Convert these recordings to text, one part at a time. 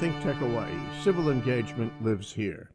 Think Tech Hawaii. Civil engagement lives here.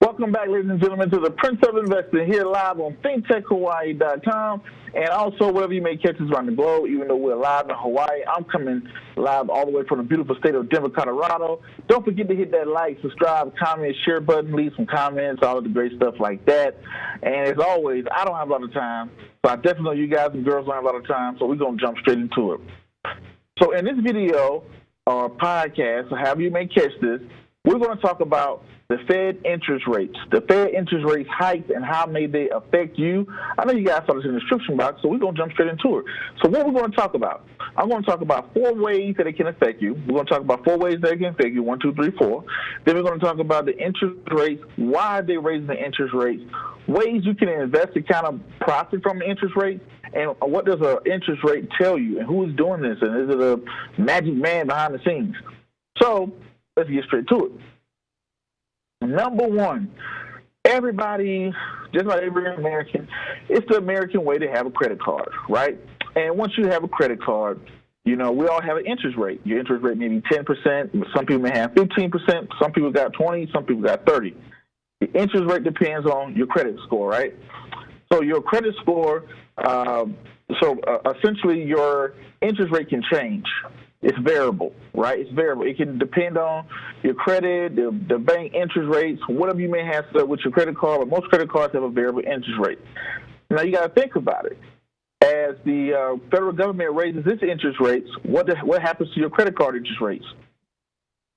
Welcome back, ladies and gentlemen, to the Prince of Investing here live on ThinkTechHawaii.com, and also wherever you may catch us around the globe. Even though we're live in Hawaii, I'm coming live all the way from the beautiful state of Denver, Colorado. Don't forget to hit that like, subscribe, comment, share button, leave some comments, all of the great stuff like that. And as always, I don't have a lot of time, so I definitely know you guys and girls don't have a lot of time, so we're going to jump straight into it. So in this video or podcast, or however you may catch this, we're going to talk about the Fed interest rates. The Fed interest rates hiked and how may they affect you. I know you guys saw this in the description box, so we're going to jump straight into it. So what we're going to talk about, I'm going to talk about 4 ways that it can affect you. We're going to talk about 4 ways that it can affect you, 1, 2, 3, 4. Then we're going to talk about the interest rates, why they're raising the interest rates, ways you can invest to kind of profit from the interest rate, and what does an interest rate tell you, and who is doing this, and is it a magic man behind the scenes? So let's get straight to it. Number 1, everybody, just like every American, it's the American way to have a credit card, right? And once you have a credit card, you know, we all have an interest rate. Your interest rate may be 10%. Some people may have 15%. Some people got 20. Some people got 30. The interest rate depends on your credit score, right? So your credit score, essentially your interest rate can change. It's variable, right? It's variable. It can depend on your credit, the bank interest rates, whatever you may have with your credit card, but most credit cards have a variable interest rate. Now, you got to think about it. As the federal government raises its interest rates, what happens to your credit card interest rates?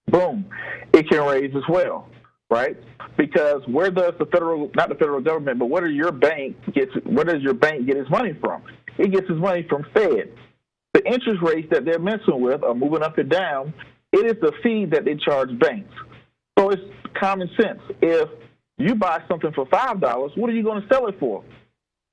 Boom. It can raise as well, right? Because where does the federal, not the federal government, but where does your bank get its money from? It gets its money from Fed. The interest rates that they're messing with are moving up and down. It is the fee that they charge banks. So it's common sense. If you buy something for $5, what are you going to sell it for?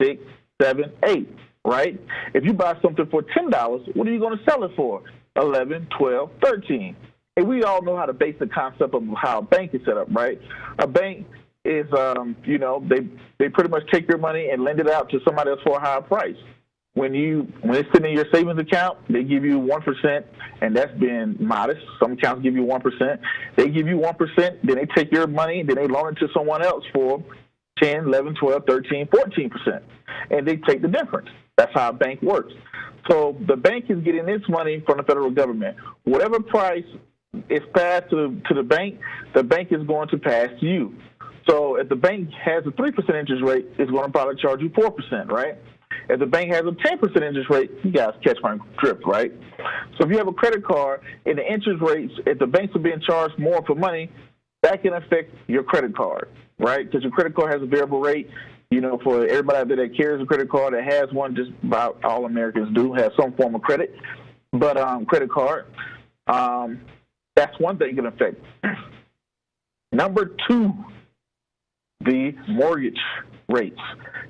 6, 7, 8, right? If you buy something for $10, what are you going to sell it for? 11, 12, 13. And we all know how to base the concept of how a bank is set up, right? A bank is, they pretty much take your money and lend it out to somebody else for a higher price. When it's sitting in your savings account, they give you 1%, and that's been modest. Some accounts give you 1%. They give you 1%, then they take your money, then they loan it to someone else for 10, 11, 12, 13, 14%, and they take the difference. That's how a bank works. So the bank is getting its money from the federal government. Whatever price is passed to the bank is going to pass to you. So if the bank has a 3% interest rate, it's going to probably charge you 4%, right? If the bank has a 10% interest rate, you guys catch my drift, right? So if you have a credit card and the interest rates, if the banks are being charged more for money, that can affect your credit card, right? Because your credit card has a variable rate. You know, for everybody out there that carries a credit card, that has one, just about all Americans do have some form of credit. But credit card, that's one thing it can affect. Number 2, the mortgage rates.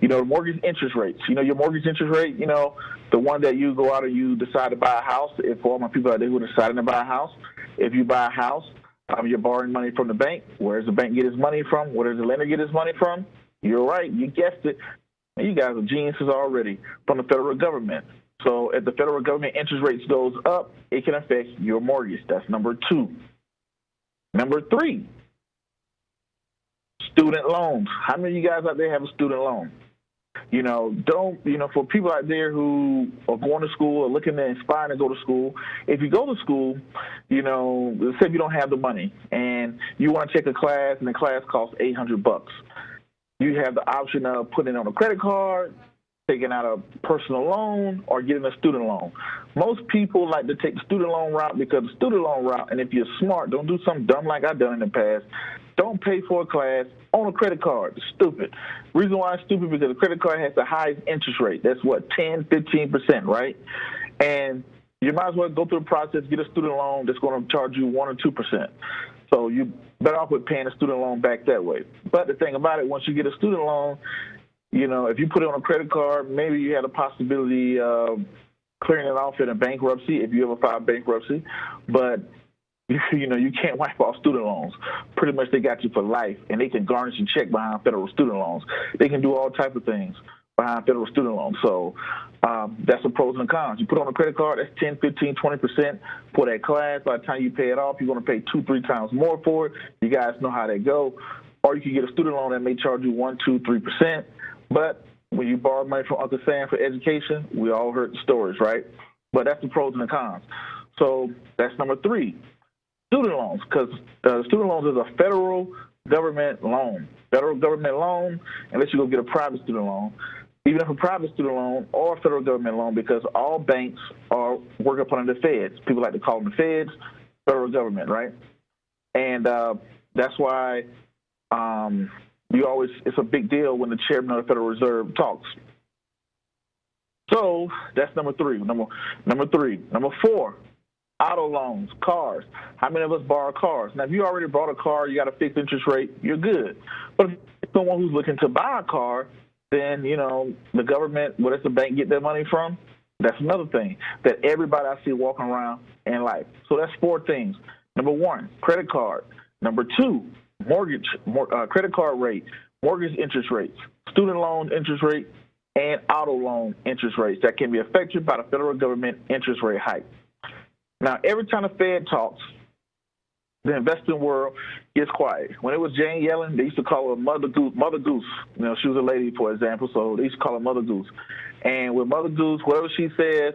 You know, mortgage interest rates. You know, your mortgage interest rate, you know, the one that you go out and you decide to buy a house. If for all my people out there who are deciding to buy a house, if you buy a house, you're borrowing money from the bank. Where does the bank get his money from? Where does the lender get his money from? You're right. You guessed it. You guys are geniuses already, from the federal government. So if the federal government interest rates goes up, it can affect your mortgage. That's number 2. Number 3, student loans. How many of you guys out there have a student loan? You know, for people out there who are going to school or looking to aspire to go to school, if you go to school, you know, let's say if you don't have the money and you want to take a class and the class costs $800, you have the option of putting it on a credit card, taking out a personal loan, or getting a student loan. Most people like to take the student loan route because the student loan route, and if you're smart, don't do something dumb like I've done in the past, don't pay for a class on a credit card. It's stupid. Reason why it's stupid because the credit card has the highest interest rate. That's what, 10, 15%, right? And you might as well go through the process, get a student loan that's going to charge you 1 or 2%. So you're better off with paying a student loan back that way. But the thing about it, once you get a student loan, you know, if you put it on a credit card, maybe you had a possibility of clearing it off in a bankruptcy if you ever file bankruptcy. But You can't wipe off student loans. Pretty much they got you for life, and they can garnish a check behind federal student loans. They can do all types of things behind federal student loans. So that's the pros and cons. You put on a credit card, that's 10, 15, 20% for that class. By the time you pay it off, you're going to pay 2-3 times more for it. You guys know how that go. Or you can get a student loan that may charge you 1, 2, 3%. But when you borrow money from Uncle Sam for education, we all heard the stories, right? But that's the pros and the cons. So that's number 3. Student loans, because student loans is a federal government loan. Federal government loan, unless you go get a private student loan. Even if a private student loan or a federal government loan, because all banks work up under the feds. People like to call them the feds, federal government, right? And that's why it's a big deal when the chairman of the Federal Reserve talks. So that's number 3. Number 3. Number 4. Auto loans, cars. How many of us borrow cars? Now, if you already bought a car, you got a fixed interest rate, you're good. But if someone who's looking to buy a car, then, the government, where does the bank get their money from? That's another thing that everybody I see walking around in life. So that's 4 things. Number 1, credit card. Number 2, credit card rate, mortgage interest rates, student loan interest rate, and auto loan interest rates that can be affected by the federal government interest rate hike. Now, every time the Fed talks, the investing world gets quiet. When it was Jane Yellen, they used to call her Mother Goose. She was a lady, for example, so they used to call her Mother Goose. And with Mother Goose, whatever she says,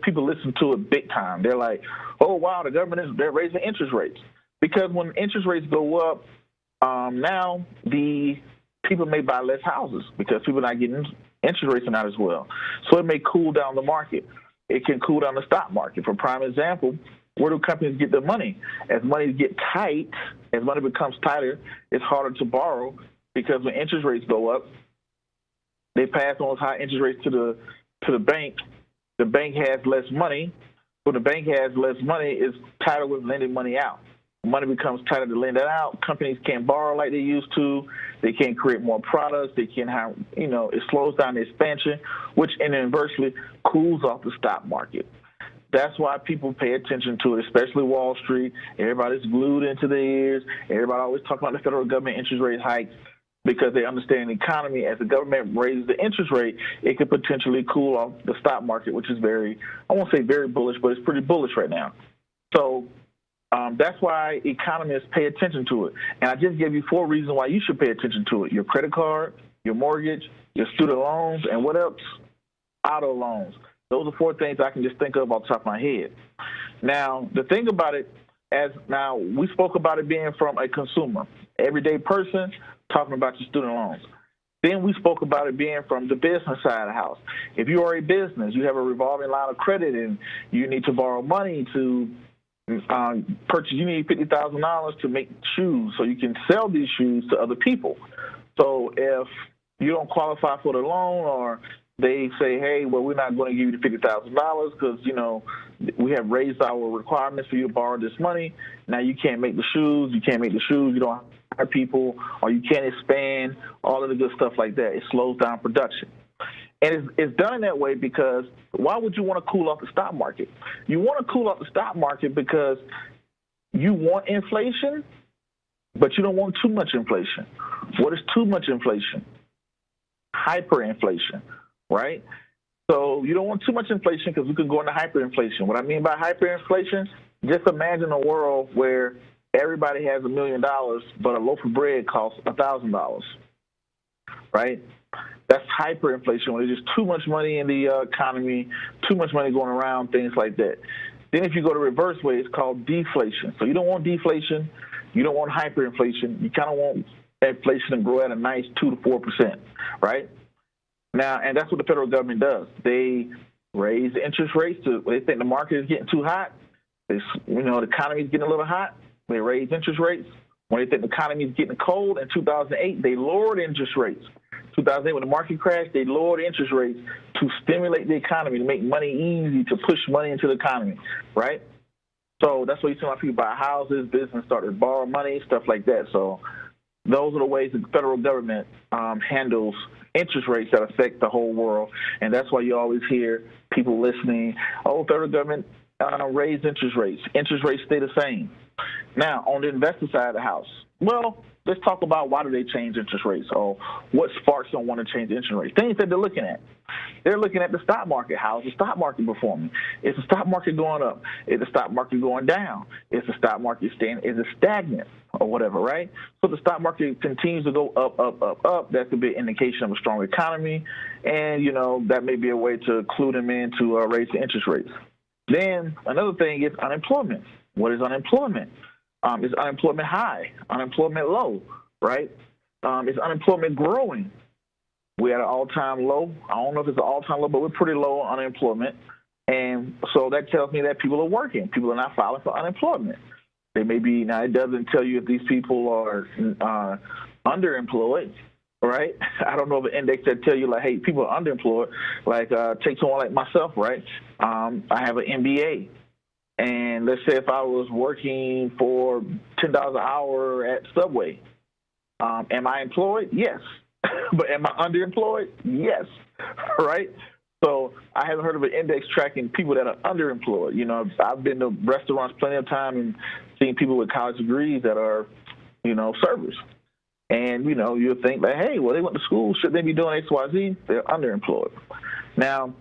people listen to it big time. They're like, oh, wow, the government they're raising interest rates. Because when interest rates go up, now the people may buy less houses because people are not getting interest rates are not as well. So it may cool down the market. It can cool down the stock market. For prime example, where do companies get their money? As money gets tight, as money becomes tighter, it's harder to borrow because when interest rates go up, they pass on those high interest rates to the bank. The bank has less money. When the bank has less money, it's tighter with lending money out. Money becomes tighter to lend it out. Companies can't borrow like they used to. They can't create more products. They can't have, it slows down the expansion, which inversely cools off the stock market. That's why people pay attention to it, especially Wall Street. Everybody's glued into their ears. Everybody always talk about the federal government interest rate hikes because they understand the economy. As the government raises the interest rate, it could potentially cool off the stock market, which is I won't say very bullish, but it's pretty bullish right now. So that's why economists pay attention to it. And I just gave you 4 reasons why you should pay attention to it. Your credit card, your mortgage, your student loans, and what else? Auto loans. Those are 4 things I can just think of off the top of my head. Now, the thing about it, we spoke about it being from a consumer, everyday person, talking about your student loans. Then we spoke about it being from the business side of the house. If you are a business, you have a revolving line of credit and you need to borrow money to purchase, you need $50,000 to make shoes so you can sell these shoes to other people. So if you don't qualify for the loan or they say, hey, well, we're not going to give you the $50,000 because, we have raised our requirements for you to borrow this money. Now you can't make the shoes. You don't hire people, or you can't expand, all of the good stuff like that. It slows down production. And it's done that way because why would you want to cool off the stock market? You want to cool off the stock market because you want inflation, but you don't want too much inflation. What is too much inflation? Hyperinflation, right? So you don't want too much inflation because we could go into hyperinflation. What I mean by hyperinflation, just imagine a world where everybody has $1 million, but a loaf of bread costs $1,000, right? That's hyperinflation, when there's just too much money in the economy, too much money going around, things like that. Then if you go the reverse way, it's called deflation. So you don't want deflation. You don't want hyperinflation. You kind of want inflation to grow at a nice 2 to 4%, right? Now, and that's what the federal government does. They raise interest rates they think the market is getting too hot. The economy is getting a little hot. They raise interest rates. When they think the economy is getting cold, in 2008, they lowered interest rates. 2008, when the market crashed, they lowered interest rates to stimulate the economy, to make money easy, to push money into the economy, right? So that's why you see a lot of people buy houses, business start to borrow money, stuff like that. So those are the ways the federal government handles interest rates that affect the whole world. And that's why you always hear people listening, oh, federal government raise interest rates. Interest rates stay the same. Now, on the investor side of the house, well, let's talk about why do they change interest rates, or what sparks them want to change interest rates. Things that they're looking at. They're looking at the stock market. How's the stock market performing? Is the stock market going up? Is the stock market going down? Is the stock market staying? Is it stagnant or whatever, right? So the stock market continues to go up, up, up, up. That could be an indication of a strong economy, and, that may be a way to clue them in to raise the interest rates. Then another thing is unemployment. What is unemployment? Is unemployment high? Unemployment low, right? Is unemployment growing? We're at an all-time low. I don't know if it's an all-time low, but we're pretty low on unemployment. And so that tells me that people are working. People are not filing for unemployment. They may be, now it doesn't tell you if these people are underemployed, right? I don't know of an index that tell you, like, hey, people are underemployed. Like, take someone like myself, right? I have an MBA. And let's say if I was working for $10 an hour at Subway, am I employed? Yes. But am I underemployed? Yes. Right? So I haven't heard of an index tracking people that are underemployed. I've been to restaurants plenty of time and seen people with college degrees that are, servers. And, you'll think that, hey, well, they went to school. Should they be doing X, Y, Z? They're underemployed. Now,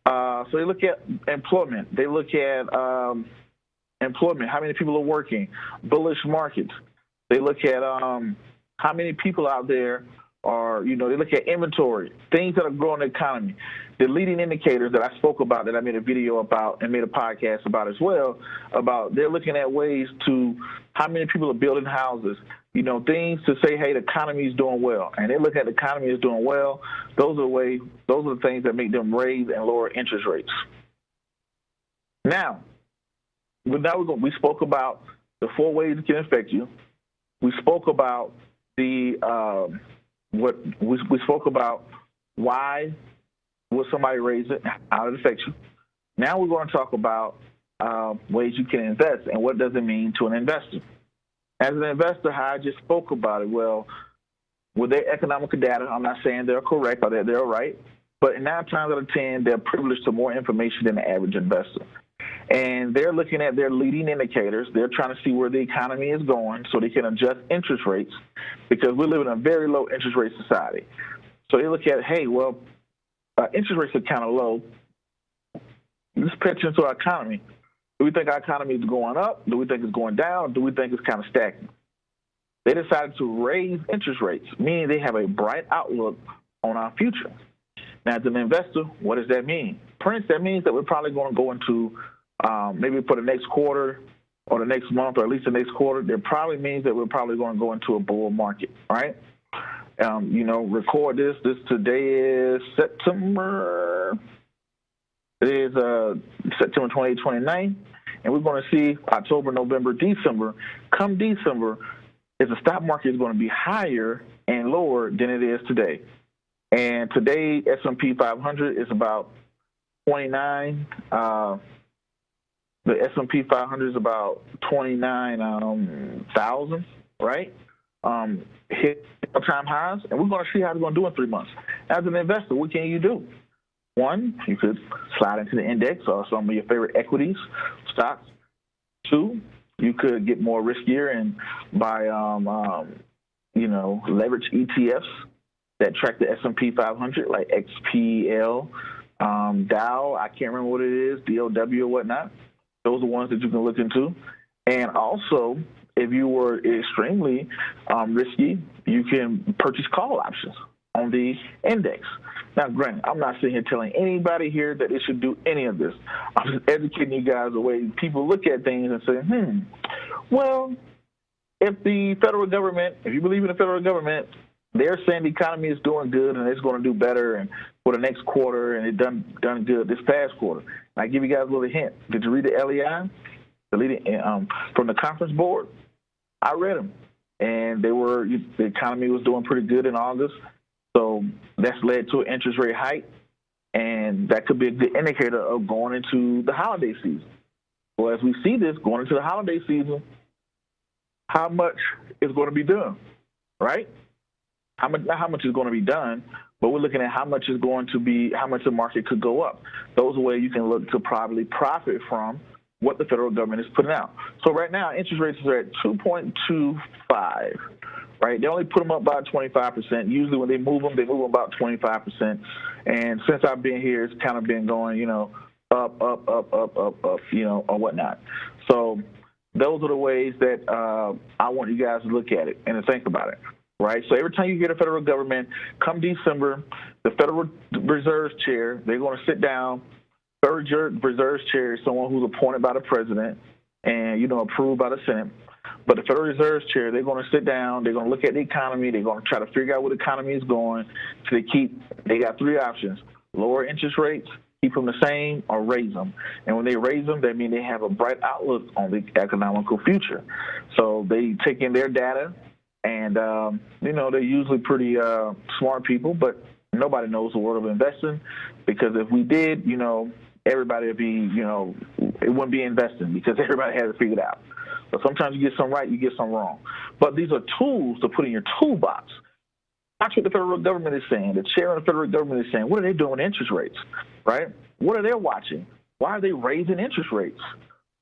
so they look at employment. They look at employment, how many people are working, bullish markets. They look at how many people out there are, they look at inventory, things that are growing the economy. The leading indicators that I spoke about, that I made a video about and made a podcast about as well, about they're looking at ways to how many people are building houses, things to say, hey, the economy is doing well. And they look at the economy is doing well. Those are the things that make them raise and lower interest rates. Now we spoke about the 4 ways it can affect you. We spoke about we spoke about why will somebody raise it, how it affects you. Now we're going to talk about ways you can invest and what does it mean to an investor. As an investor, how I just spoke about it, well, with their economic data, I'm not saying they're correct or that they're right, but 9 times out of 10, they're privileged to more information than the average investor. And they're looking at their leading indicators. They're trying to see where the economy is going so they can adjust interest rates, because we live in a very low interest rate society. So they look at, hey, well, interest rates are kind of low. Let's pay attention to our economy. Do we think our economy is going up? Do we think it's going down? Do we think it's kind of stagnant? They decided to raise interest rates, meaning they have a bright outlook on our future. Now, as an investor, what does that mean? Prince, that means that we're probably going to go into maybe for the next quarter or the next month or at least the next quarter, that probably means that we're probably going to go into a bull market, right? Record this. This today is September. It is September 28th, 29th, and we're going to see October, November, December. Come December, if the stock market is going to be higher and lower than it is today. And today, S&P 500 is about 29. The S&P 500 is about 29,000, right? Hit all-time highs, and we're going to see how it's going to do in 3 months. As an investor, what can you do? 1, you could slide into the index or some of your favorite equities, stocks. 2, you could get more riskier and buy, leverage ETFs that track the S&P 500, like XPL, Dow. I can't remember what it is, DOW or whatnot. Those are ones that you can look into. And also, if you were extremely risky, you can purchase call options on the index. Now, granted, I'm not sitting here telling anybody here that they should do any of this. I'm just educating you guys the way people look at things and say, well, if the federal government, if you believe in the federal government, they're saying the economy is doing good and it's going to do better and for the next quarter, and it done good this past quarter. And I give you guys a little hint. Did you read the LEI, the leading from the conference board? I read them, and the economy was doing pretty good in August. So that's led to an interest rate hike, and that could be a good indicator of going into the holiday season. Well, as we see this going into the holiday season, how much is going to be done, right? not how much is going to be done, but we're looking at how much is going to be, how much the market could go up. Those are ways you can look to probably profit from what the federal government is putting out. So right now, interest rates are at 2.25, right? They only put them up by 25%. Usually when they move them about 25%. And since I've been here, it's kind of been going, up, or whatnot. So those are the ways that I want you guys to look at it and to think about it, right? So every time you get a federal government, come December, the Federal Reserve Chair, they're going to sit down. Federal Reserve Chair is someone who's appointed by the president and, approved by the Senate. But the Federal Reserve Chair, they're going to sit down, they're going to look at the economy, they're going to try to figure out where the economy is going. So they got three options: lower interest rates, keep them the same, or raise them. And when they raise them, that means they have a bright outlook on the economical future. So they take in their data, and, they're usually pretty smart people, but nobody knows the world of investing, because if we did, everybody would be, it wouldn't be investing because everybody has it figured out. But sometimes you get some right, you get some wrong. But these are tools to put in your toolbox. Watch what the federal government is saying. The chair of the federal government is saying, what are they doing with interest rates, right? What are they watching? Why are they raising interest rates?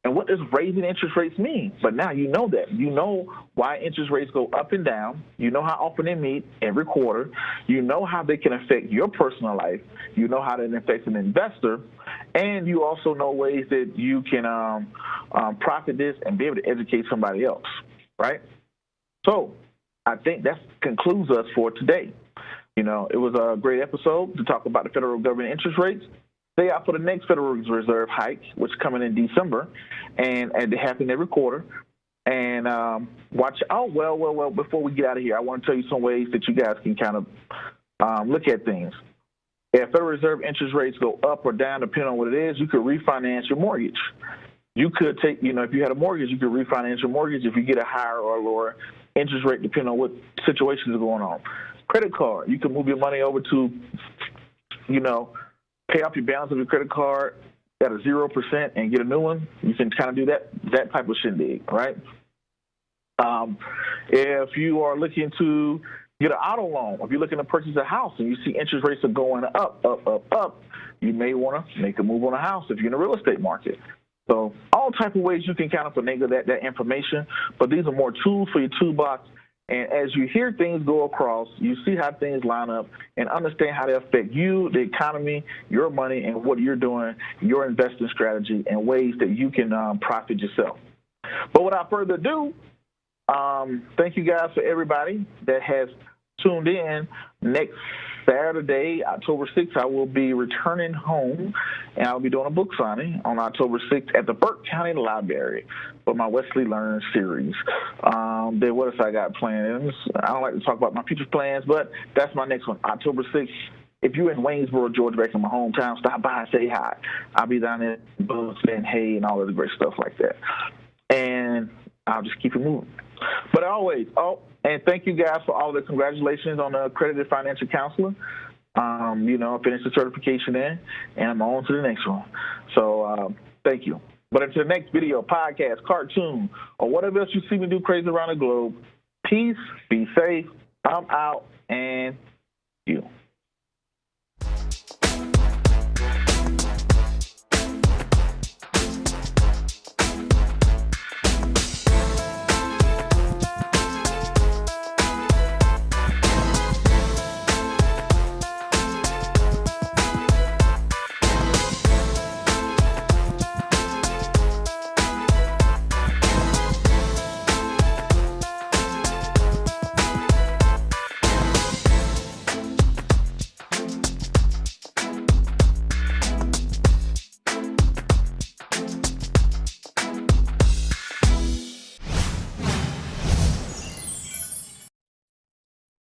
And what does raising interest rates mean? But now you know that. You know why interest rates go up and down. You know how often they meet every quarter. You know how they can affect your personal life. You know how that affects an investor. And you also know ways that you can profit this and be able to educate somebody else, right? So I think that concludes us for today. It was a great episode to talk about the federal government interest rates. Stay out for the next Federal Reserve hike, which is coming in December, and they happen every quarter. And watch. Well. Before we get out of here, I want to tell you some ways that you guys can kind of look at things. If Federal Reserve interest rates go up or down, depending on what it is, you could refinance your mortgage. You could take, if you had a mortgage, you could refinance your mortgage if you get a higher or lower interest rate, depending on what situations are going on. Credit card, you can move your money over to, pay off your balance of your credit card at a 0% and get a new one. You can kind of do that type of shindig, right? If you are looking to get an auto loan, if you're looking to purchase a house and you see interest rates are going up, you may want to make a move on a house if you're in the real estate market. So all type of ways you can kind of finagle that information, but these are more tools for your toolbox. And as you hear things go across, you see how things line up and understand how they affect you, the economy, your money, and what you're doing, your investing strategy, and ways that you can profit yourself. But without further ado, thank you guys for everybody that has tuned in. Next Saturday, October 6th, I will be returning home, and I'll be doing a book signing on October 6th at the Burke County Library for my Wesley Learn series. Then what else I got planned? I don't like to talk about my future plans, but that's my next one, October 6th. If you're in Waynesboro, Georgia, back in my hometown, stop by and say hi. I'll be down there saying hey and all of the great stuff like that. And I'll just keep it moving. But always, and thank you guys for all the congratulations on the accredited financial counselor. I finished the certification in, and I'm on to the next one. So thank you. But until the next video, podcast, cartoon, or whatever else you see me do crazy around the globe, peace, be safe, I'm out, and you.